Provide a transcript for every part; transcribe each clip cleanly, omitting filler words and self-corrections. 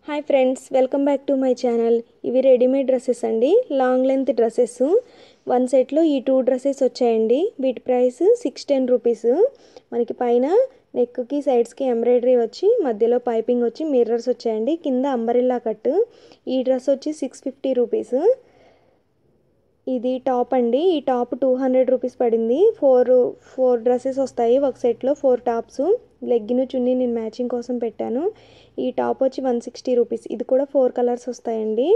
Hi friends, welcome back to my channel. ఇవి readymade dresses అండి, long length dresses. One సెట్లో ఈ 2 dresses వచ్చాయండి. వీటి ప్రైస్ 610 రూపీస్. మనకి పైన నెక్కి సైడ్స్కి ఎంబ్రాయిడరీ వచ్చి మధ్యలో పైపింగ్ వచ్చి మిర్రర్స్ వచ్చాయండి. కింద అంబరిల్లా కట్. ఈ డ్రెస్ వచ్చి 650 రూపీస్. ఇది టాప్ అండి. ఈ టాప్ 200 రూపీస్ పడింది. ఫోర్ డ్రెస్సెస్ వస్తాయి ఒక సెట్లో, 4 టాప్స్. లెగ్గిన్ చున్నీ నేను మ్యాచింగ్ కోసం పెట్టాను. ఈ టాప్ వచ్చి 160 రూపీస్. ఇది కూడా 4 కలర్స్ వస్తాయండి.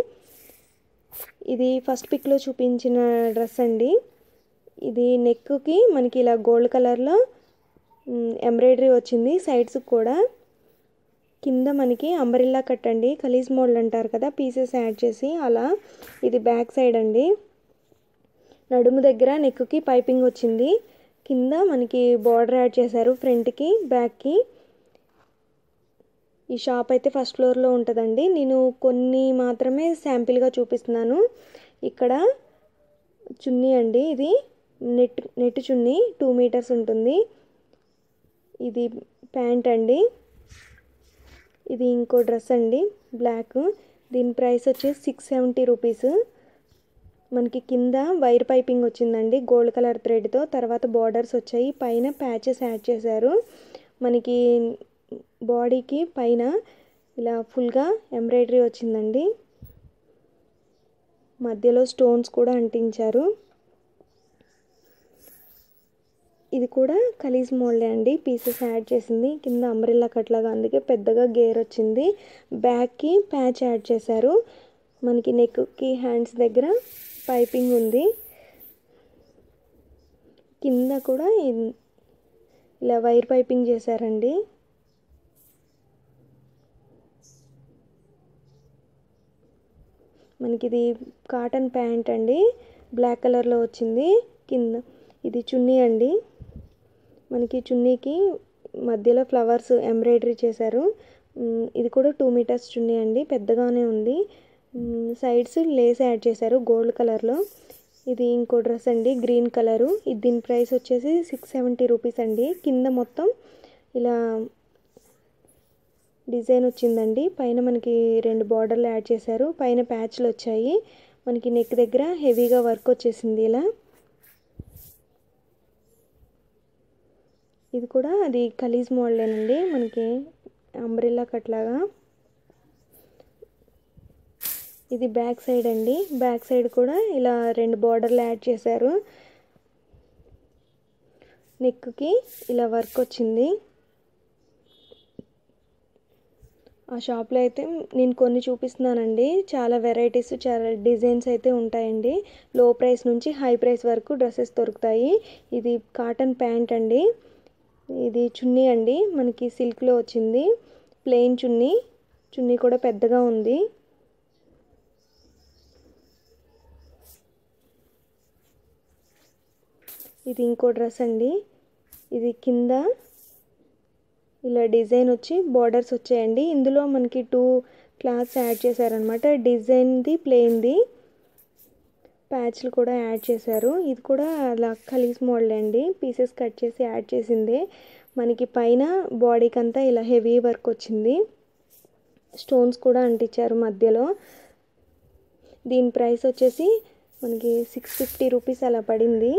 ఇది ఫస్ట్ పిక్లో చూపించిన డ్రెస్ అండి. ఇది నెక్కి మనకి ఇలా గోల్డ్ కలర్లో ఎంబ్రాయిడరీ వచ్చింది, సైడ్స్ కూడా. కింద మనకి అంబరిల్లా కట్ అండి, ఖలీజ్ మోడల్ అంటారు కదా, పీసెస్ యాడ్ చేసి అలా. ఇది బ్యాక్ సైడ్ అండి. నడుము దగ్గర నెక్కి పైపింగ్ వచ్చింది. కింద మనకి బార్డర్ యాడ్ చేశారు ఫ్రంట్కి బ్యాక్కి. ఈ షాప్ అయితే ఫస్ట్ ఫ్లోర్లో ఉంటుందండి. నేను కొన్ని మాత్రమే శాంపిల్గా చూపిస్తున్నాను. ఇక్కడ చున్నీ అండి, ఇది నెట్ చున్నీ 2 మీటర్స్ ఉంటుంది. ఇది ప్యాంట్ అండి. ఇది ఇంకో డ్రెస్ అండి, బ్లాక్. దీని ప్రైస్ వచ్చేసి 670 రూపీస్. మనకి కింద వైర్ పైపింగ్ వచ్చిందండి గోల్డ్ కలర్ థ్రెడ్తో. తర్వాత బార్డర్స్ వచ్చాయి, పైన ప్యాచెస్ యాడ్ చేశారు. మనకి బాడీకి పైన ఇలా ఫుల్గా ఎంబ్రాయిడరీ వచ్చిందండి. మధ్యలో స్టోన్స్ కూడా అంటించారు. ఇది కూడా ఖలీజ్ మోల్డే అండి, పీసెస్ యాడ్ చేసింది. కింద అంబ్రెల్లా కట్లాగా, అందుకే పెద్దగా గేర్ వచ్చింది. బ్యాక్కి ప్యాచ్ యాడ్ చేశారు. మనకి నెక్కి హ్యాండ్స్ దగ్గర పైపింగ్ ఉంది. కింద కూడా ఇలా వైర్ పైపింగ్ చేశారండి. మనకి ఇది కాటన్ ప్యాంట్ అండి, బ్లాక్ కలర్లో వచ్చింది. కింద ఇది చున్నీ అండి. మనకి చున్నీకి మధ్యలో ఫ్లవర్స్ ఎంబ్రాయిడరీ చేశారు. ఇది కూడా 2 మీటర్స్ చున్నీ అండి, పెద్దగానే ఉంది. సైడ్స్ లేస్ యాడ్ చేశారు గోల్డ్ కలర్లో. ఇది ఇంకో డ్రెస్ అండి, గ్రీన్ కలరు. దీని ప్రైస్ వచ్చేసి 670 రూపీస్ అండి. కింద మొత్తం ఇలా డిజైన్ వచ్చిందండి. పైన మనకి 2 బార్డర్లు యాడ్ చేశారు, పైన ప్యాచ్లు వచ్చాయి. మనకి నెక్ దగ్గర హెవీగా వర్క్ వచ్చేసింది ఇలా. ఇది కూడా అది ఖలీజ్ మోడలేనండి, మనకి అంబ్రెల్లా కట్లాగా. ఇది బ్యాక్ సైడ్ అండి. బ్యాక్ సైడ్ కూడా ఇలా 2 బార్డర్లు యాడ్ చేశారు. నెక్కి ఇలా వర్క్ వచ్చింది. ఆ షాప్లో అయితే నేను కొన్ని చూపిస్తున్నానండి. చాలా వెరైటీస్, చాలా డిజైన్స్ అయితే ఉంటాయండి. లో ప్రైస్ నుంచి హై ప్రైస్ వరకు డ్రెస్సెస్ దొరుకుతాయి. ఇది కాటన్ ప్యాంట్ అండి. ఇది చున్నీ అండి, మనకి సిల్క్లో వచ్చింది. ప్లెయిన్ చున్నీ. చున్నీ కూడా పెద్దగా ఉంది. ఇది ఇంకో డ్రెస్ అండి. ఇది కింద ఇలా డిజైన్ వచ్చి బార్డర్స్ వచ్చాయండి. ఇందులో మనకి 2 క్లాత్స్ యాడ్ చేశారనమాట, డిజైన్ది ప్లెయిన్ది. ప్యాచ్లు కూడా యాడ్ చేశారు. ఇది కూడా అలా ఖలీజ్ మోడల్ అండి, పీసెస్ కట్ చేసి యాడ్ చేసిందే. మనకి పైన బాడీకి అంతా ఇలా హెవీ వర్క్ వచ్చింది. స్టోన్స్ కూడా అంటించారు మధ్యలో. దీని ప్రైస్ వచ్చేసి మనకి 650 రూపీస్ అలా పడింది.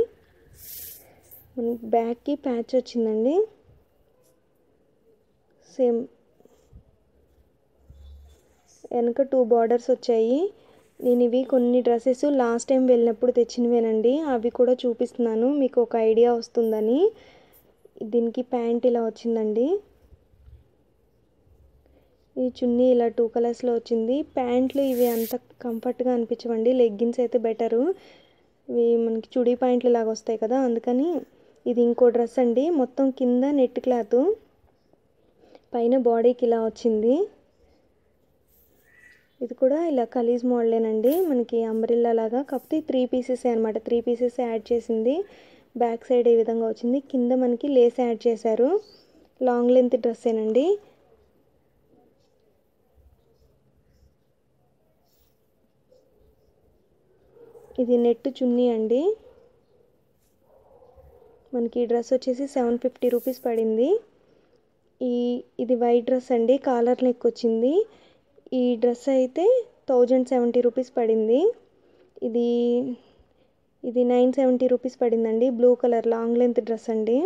మనకి బ్యాక్కి ప్యాచ్ వచ్చిందండి, సేమ్. వెనక 2 బార్డర్స్ వచ్చాయి. నేను ఇవి కొన్ని డ్రెస్సెస్ లాస్ట్ టైం వెళ్ళినప్పుడు తెచ్చినవేనండి, అవి కూడా చూపిస్తున్నాను మీకు ఒక ఐడియా వస్తుందని. దీనికి ప్యాంట్ ఇలా వచ్చిందండి. ఈ చున్నీ ఇలా 2 కలర్స్లో వచ్చింది. ప్యాంట్లు ఇవి అంత కంఫర్ట్గా అనిపించవండి, లెగ్గిన్స్ అయితే బెటరు. ఇవి మనకి చుడీ ప్యాంట్లు లాగా వస్తాయి కదా, అందుకని. ఇది ఇంకో డ్రెస్ అండి, మొత్తం కింద నెట్ క్లాత్, పైన బాడీకి ఇలా వచ్చింది. ఇది కూడా ఇలా ఖలీజ్ మోడలేనండి, మనకి అంబ్రిల్లా లాగా, కాకపోతే 3 పీసెస్ అనమాట. 3 పీసెస్ యాడ్ చేసింది. బ్యాక్ సైడ్ ఈ విధంగా వచ్చింది. కింద మనకి లేస్ యాడ్ చేశారు. లాంగ్ లెంత్ డ్రెస్సేనండి. ఇది నెట్ చున్నీ అండి. మనకి ఈ డ్రెస్ వచ్చేసి 750 రూపీస్ పడింది. ఇది వైట్ డ్రెస్ అండి, కాలర్ నెక్ వచ్చింది. ఈ డ్రెస్ అయితే 1070 రూపీస్ పడింది. ఇది ఇది 970 రూపీస్ పడిందండి. Blue colour long length dress అండి.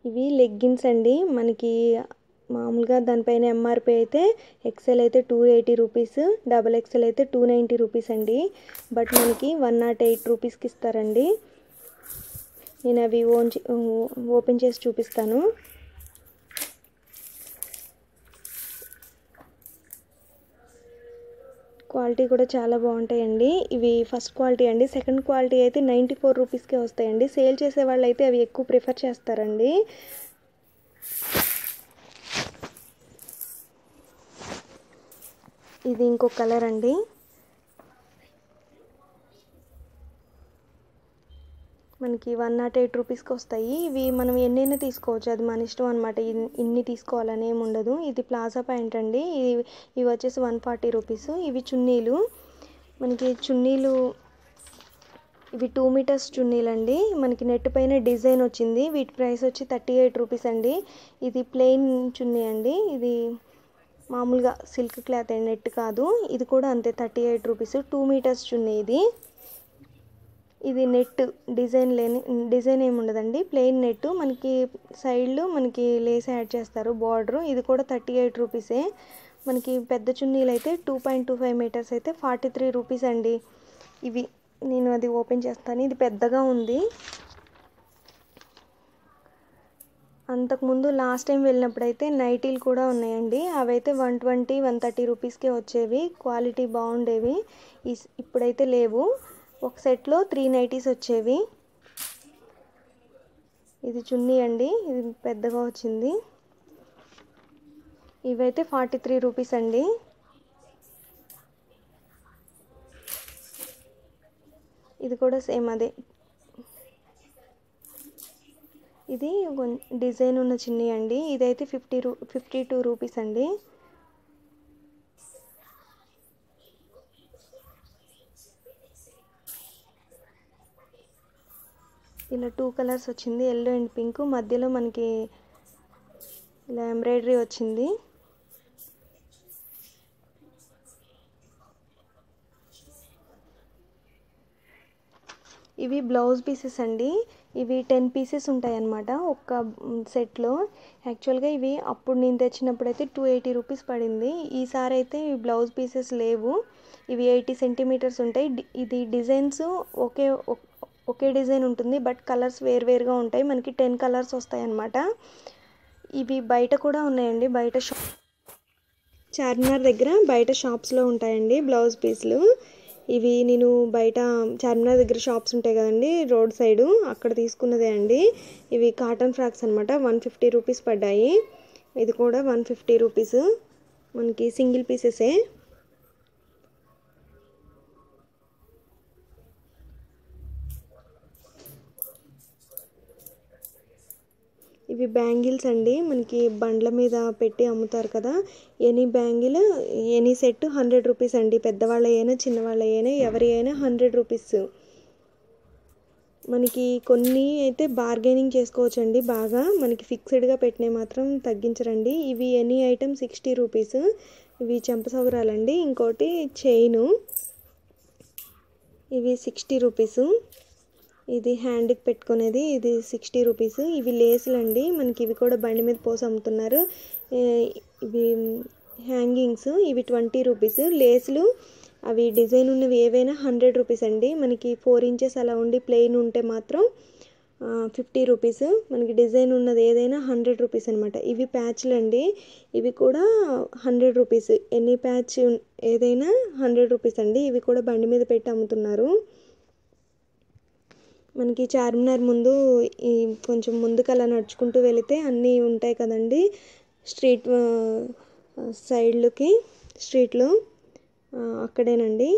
ఇవి లెగ్గిన్స్ అండి. మనకి మామూలుగా దానిపైన ఎంఆర్పి అయితే ఎక్సెల్ అయితే 280 రూపీస్, డబల్ ఎక్సెల్ అయితే 290 రూపీస్ అండి. బట్ మనకి 108 రూపీస్కి ఇస్తారండి. నేను అవి ఓపెన్ చేసి చూపిస్తాను. క్వాలిటీ కూడా చాలా బాగుంటాయండి. ఇవి ఫస్ట్ క్వాలిటీ అండి. సెకండ్ క్వాలిటీ అయితే 94 రూపీస్కే వస్తాయండి. సేల్ చేసే వాళ్ళు అయితే అవి ఎక్కువ ప్రిఫర్ చేస్తారండి. ఇది ఇంకో కలర్ అండి. మనకి 108 రూపీస్కి వస్తాయి. ఇవి మనం ఎన్నైనా తీసుకోవచ్చు, అది మన ఇష్టం అనమాట. ఇన్ని తీసుకోవాలని ఏమి ఉండదు. ఇది ప్లాజా ప్యాంట్ అండి. ఇవి వచ్చేసి 140 రూపీస్. ఇవి చున్నీలు, మనకి చున్నీలు ఇవి 2 మీటర్స్ చున్నీలు అండి. మనకి నెట్ పైన డిజైన్ వచ్చింది. వీటి ప్రైస్ వచ్చి 38 రూపీస్ అండి. ఇది ప్లెయిన్ చున్నీ అండి. ఇది మామూలుగా సిల్క్ క్లాత్ నెట్ కాదు. ఇది కూడా అంతే 38 రూపీస్. 2 మీటర్స్ చున్నీ ఇది నెట్ డిజైన్ ఏమి ఉండదండి, ప్లెయిన్ నెట్. మనకి సైడ్లో మనకి లేస్ యాడ్ చేస్తారు బార్డర్. ఇది కూడా 38 రూపీసే. మనకి పెద్ద చున్నీలు అయితే 2.25 మీటర్స్ అయితే 43 రూపీస్ అండి. ఇవి నేను అది ఓపెన్ చేస్తాను. ఇది పెద్దగా ఉంది. అంతకుముందు లాస్ట్ టైం వెళ్ళినప్పుడు అయితే నైటీలు కూడా ఉన్నాయండి. అవైతే 120-130 రూపీస్కే వచ్చేవి. క్వాలిటీ బాగుండేవి. ఇప్పుడైతే లేవు. ఒక సెట్లో 3 నైటీస్ వచ్చేవి. ఇది చున్నీ అండి. ఇది పెద్దగా వచ్చింది. ఇవైతే 43 రూపీస్ అండి. ఇది కూడా సేమ్ అదే. ఇది డిజైన్ ఉన్న చున్నీ అండి. ఇదైతే 52 రూపీస్ అండి. ఇలా 2 కలర్స్ వచ్చింది, ఎల్లో అండ్ పింక్. మధ్యలో మనకి ఇలా ఎంబ్రాయిడరీ వచ్చింది. ఇవి బ్లౌజ్ పీసెస్ అండి. ఇవి 10 పీసెస్ ఉంటాయి అన్నమాట ఒక్క సెట్లో. యాక్చువల్గా ఇవి అప్పుడు నేను తెచ్చినప్పుడు అయితే 280 రూపీస్ పడింది. ఈసారి అయితే ఇవి బ్లౌజ్ పీసెస్ లేవు. ఇవి 80 సెంటీమీటర్స్ ఉంటాయి. ఇది డిజైన్స్ ఒకే డిజైన్ ఉంటుంది, బట్ కలర్స్ వేరువేరుగా ఉంటాయి. మనకి 10 కలర్స్ వస్తాయి అన్నమాట. ఇవి బయట కూడా ఉన్నాయండి. బయట చార్మినార్ దగ్గర బయట షాప్స్లో ఉంటాయండి బ్లౌజ్ పీస్లు. ఇవి నేను బయట చార్మినార్ దగ్గర షాప్స్ ఉంటాయి కదండి రోడ్ సైడు, అక్కడ తీసుకున్నదే అండి. ఇవి కాటన్ ఫ్రాక్స్ అనమాట. 150 రూపీస్ పడ్డాయి. ఇది కూడా 150 రూపీస్. మనకి సింగిల్ పీసెసే. ఇవి బ్యాంగిల్స్ అండి. మనకి బండ్ల మీద పెట్టి అమ్ముతారు కదా. Any bangle any set 100 rupees అండి. పెద్దవాళ్ళ అయినా చిన్నవాళ్ళ అయినా ఎవరి అయినా 100 రూపీస్. మనకి కొన్ని అయితే బార్గెనింగ్ చేసుకోవచ్చు అండి బాగా. మనకి ఫిక్స్డ్గా పెట్టినవి మాత్రం తగ్గించరండి. ఇవి ఎనీ ఐటమ్ 60 రూపీస్. ఇవి చెంపసౌరాలండి. ఇంకోటి చైను, ఇవి 60 రూపీస్. ఇది హ్యాండ్కి పెట్టుకునేది, ఇది 60 రూపీస్. ఇవి లేసులు అండి. మనకి ఇవి కూడా బండి మీద పోసి అమ్ముతున్నారు. ఇవి హ్యాంగింగ్స్, ఇవి 20 రూపీస్. లేసులు అవి డిజైన్ ఉన్నవి ఏవైనా 100 రూపీస్ అండి. మనకి 4 ఇంచెస్ అలా ఉండి ప్లెయిన్ ఉంటే మాత్రం 50 రూపీస్. మనకి డిజైన్ ఉన్నది ఏదైనా 100 రూపీస్ అనమాట. ఇవి ప్యాచ్లు అండి. ఇవి కూడా 100 రూపీస్. ఎనీ ప్యాచ్ ఏదైనా 100 రూపీస్ అండి. ఇవి కూడా బండి మీద పెట్టి అమ్ముతున్నారు. మనకి చార్మినార్ ముందు కొంచెం ముందుకు అలా నడుచుకుంటూ వెళితే అన్నీ ఉంటాయి కదండి స్ట్రీట్ సైడ్లకి, స్ట్రీట్లో అక్కడేనండి.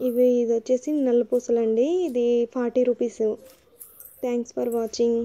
ఇది వచ్చేసి నల్ల పూసలండి. ఇది 40 రూపీస్. Thanks for watching.